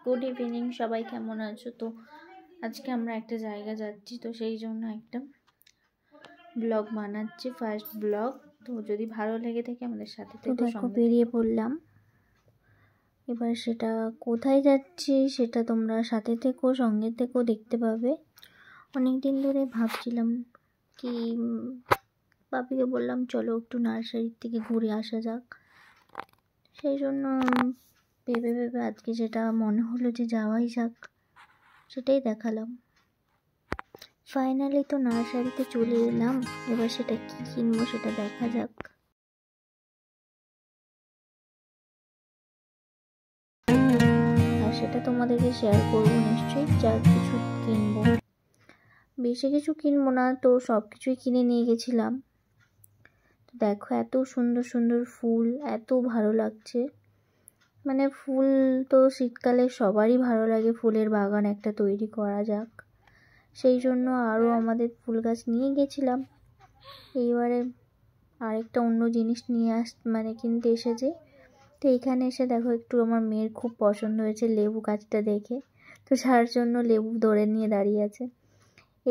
Good evening, সবাই কেমন আছো? তো আজকে আমরা একটা জায়গা যাচ্ছি, তো সেই জন্য একটা ব্লগ বানাচ্ছি, ফার্স্ট ব্লগ। তো যদি ভালো লেগে থাকে আমাদের সাথে থেকে বেরিয়ে পড়লাম। এবার সেটা কোথায় যাচ্ছি সেটা তোমরা সাথে থেকো, সঙ্গে থেকো, দেখতে পাবে। অনেক দিন ধরে ভাবছিলাম কি, বাপিকে বললাম চলো একটু নার্সারির থেকে ঘুরে আসা যাক। সেই জন্য ভেবে ভেবে আজকে যেটা মনে হলো যে যাওয়াই যাক, সেটাই দেখালাম। ফাইনালি তো নার্সারিতে চলে এলাম, এবার সেটা কি কিনবো সেটা দেখা যাক। আর সেটা তোমাদেরকে শেয়ার করবো নিশ্চয়ই, যা কিছু কিনবো। বেশি কিছু কিনবো না, তো সব কিছুই কিনে নিয়ে গেছিলাম। তো দেখো এত সুন্দর সুন্দর ফুল, এত ভালো লাগছে। মানে ফুল তো শীতকালে সবারই ভালো লাগে, ফুলের বাগান একটা তৈরি করা যাক। সেই জন্য আরও আমাদের ফুল গাছ নিয়ে গেছিলাম। এইবারে আরেকটা অন্য জিনিস নিয়ে কিনতে এসেছে। তো এইখানে এসে দেখো একটু আমার মেয়ের খুব পছন্দ হয়েছে লেবু গাছটা দেখে, তো যার জন্য লেবু ধরে নিয়ে দাঁড়িয়ে আছে।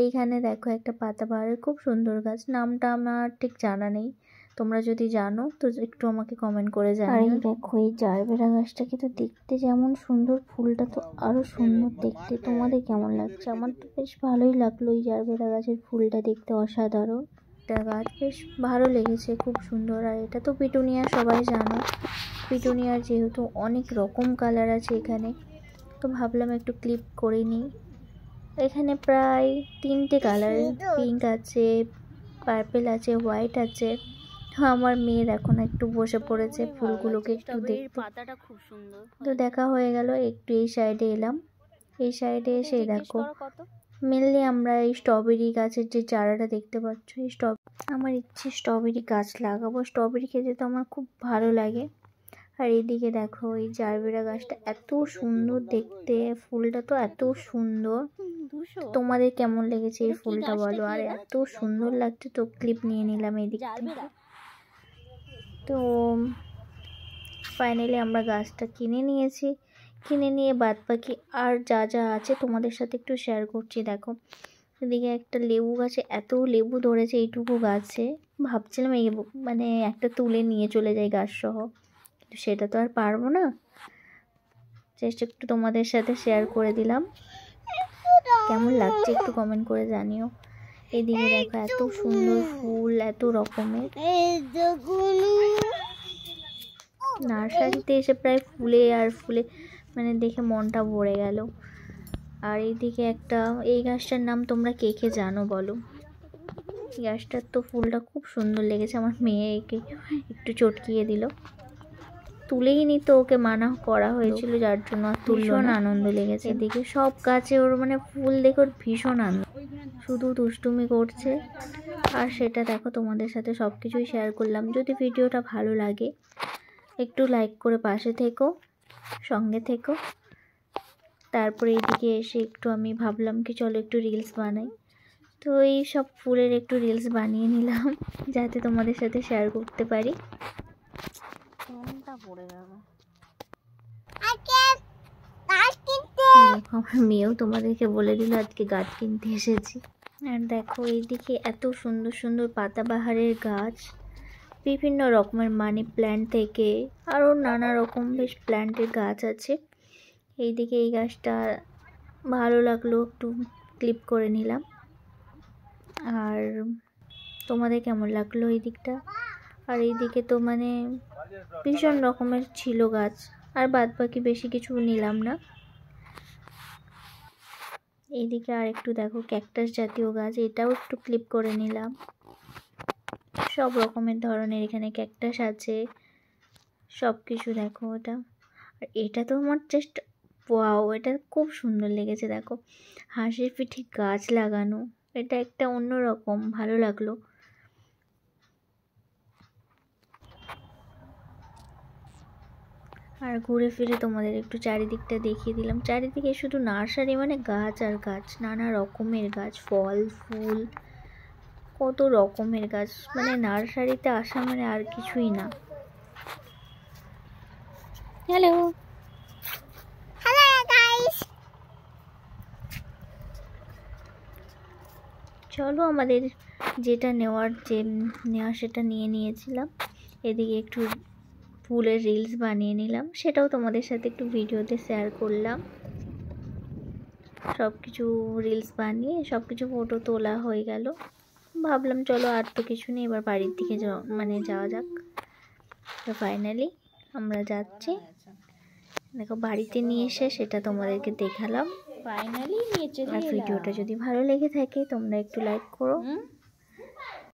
এইখানে দেখো একটা পাতাবাহারের খুব সুন্দর গাছ, নামটা আমার ঠিক জানা নেই, তোমরা যদি জানো তো একটু আমাকে কমেন্ট করে জানিও। আর এই দেখো এই জারবেরা গাছটাকে তো দেখতে যেমন সুন্দর, ফুলটা তো আরো সুন্দর দেখতে। তোমাদের কেমন লাগছে? আমার তো বেশ ভালোই লাগলো এই জারবেরা গাছের ফুলটা দেখতে, অসাধারণ একটা গাছ, বেশ ভালো লেগেছে, খুব সুন্দর। আর এটা তো পিটুনিয়া, সবাই জানো পিটুনিয়ার যেহেতু অনেক রকম কালার আছে এখানে, তো ভাবলাম একটু ক্লিপ করে নিই। এখানে প্রায় 3টে কালার, পিঙ্ক আছে, পার্পেল আছে, হোয়াইট আছে। আমার মেয়ের এখন একটু বসে পড়েছে ফুলগুলোকে একটু দেখতে, পাতাটা খুব সুন্দর। তো দেখা হয়ে গেল। একটু এই সাইডে এলাম, এই সাইডে এসে দেখো মেনলি আমরা এই স্ট্রবেরি গাছের যে চারাটা দেখতে পাচ্ছ, এই আমার ইচ্ছে স্ট্রবেরি গাছ লাগাবো। স্ট্রবেরি খেতে তো আমার খুব ভালো লাগে। আর এইদিকে দেখো এই জারবেরা গাছটা এত সুন্দর দেখতে, ফুলটা তো এত সুন্দর। তোমাদের কেমন লেগেছে এই ফুলটা বলো? আর এত সুন্দর লাগছে, তো ক্লিপ নিয়ে নিলাম এই দিক থেকে। তো ফাইনালি আমরা গাছটা কিনে নিয়েছি, কিনে নিয়ে বাদ বাকি আর যা যা আছে তোমাদের সাথে একটু শেয়ার করছি। দেখো এদিকে একটা লেবু গাছে এত লেবু ধরেছে এইটুকু গাছে, ভাবছিলাম এই একটা তুলে নিয়ে চলে যাই গাছ সহ, কিন্তু সেটা তো আর পারবো না। চেষ্টা একটু তোমাদের সাথে শেয়ার করে দিলাম, কেমন লাগছে একটু কমেন্ট করে জানিও। এদিকে দেখো এত সুন্দর ফুল, এত রকমের। নার্সারিতে এসে প্রায় ফুলে আর ফুলে দেখে মনটা ভরে গেল। আর এইদিকে এই গাছটার নাম তোমরা কে কে জানো বলো? এই গাছটার তো ফুলটা খুব সুন্দর লেগেছে, আমার মেয়েকে একটু চটকিয়ে দিল। তুলেই নিত, ওকে মানা করা হয়েছিল, যার জন্য ভীষণ আনন্দ লেগেছে। এদিকে সব গাছে ওর ফুল দেখে ওর ভীষণ আনন্দ, শুধু দুষ্টুমি করছে। আর সেটা দেখো তোমাদের সাথে সব কিছুই শেয়ার করলাম। যদি ভিডিওটা ভালো লাগে একটু লাইক করে পাশে থেকো, সঙ্গে থেকো। তারপরে এইদিকে এসে একটু আমি ভাবলাম কি চলো একটু রিলস বানাই, তো এই সব ফুলের একটু রিলস বানিয়ে নিলাম যাতে তোমাদের সাথে শেয়ার করতে পারি। আমার মেয়েও তোমাদেরকে বলে দিল আজকে গাছ কিনতে এসেছি। আর দেখো এইদিকে এত সুন্দর সুন্দর পাতাবাহারের গাছ, বিভিন্ন রকমের মানি প্ল্যান্ট থেকে আরও নানা রকম বেশ প্ল্যান্টের গাছ আছে। এইদিকে এই গাছটা ভালো লাগলো, একটু ক্লিপ করে নিলাম। আর তোমাদের কেমন লাগলো এই দিকটা? আর এইদিকে তো ভীষণ রকমের ছিল গাছ, আর বাদ বাকি বেশি কিছু নিলাম না। এইদিকে আর একটু দেখো ক্যাকটাস জাতীয় গাছ, এটাও একটু ক্লিপ করে নিলাম। সব রকমের ধরনের এখানে ক্যাকটাস আছে, সব কিছু দেখো। আর এটা তো আমার জাস্ট ওয়াও, এটা খুব সুন্দর লেগেছে। দেখো হাঁসের পিঠে গাছ লাগানো, এটা একটা অন্যরকম ভালো লাগলো। আর ঘুরে ফিরে তোমাদের একটু চারিদিকটা দেখিয়ে দিলাম। চারিদিকে শুধু নার্সারি, গাছ আর গাছ, নানা রকমের গাছ, ফল ফুল, কত রকমের গাছ। নার্সারিতে আসা আর কিছুই না। হ্যালো। চলো আমাদের যেটা নেওয়ার সেটা নিয়েছিলাম। এদিকে একটু ফুলের রিলস বানিয়ে নিলাম, সেটাও তোমাদের সাথে একটু ভিডিওতে শেয়ার করলাম। সব কিছু রিলস বানিয়ে সব কিছু ফটো তোলা হয়ে গেল। ভাবলাম চলো আর তো কিছু নেই, এবার বাড়ির দিকে যাওয়া যাক। তো ফাইনালি আমরা যাচ্ছি। দেখো বাড়িতে নিয়ে এসে সেটা তোমাদেরকে দেখালাম। ফাইনালি নিয়ে চলে আর ভিডিওটা যদি ভালো লেগে থাকে তোমরা একটু লাইক করো।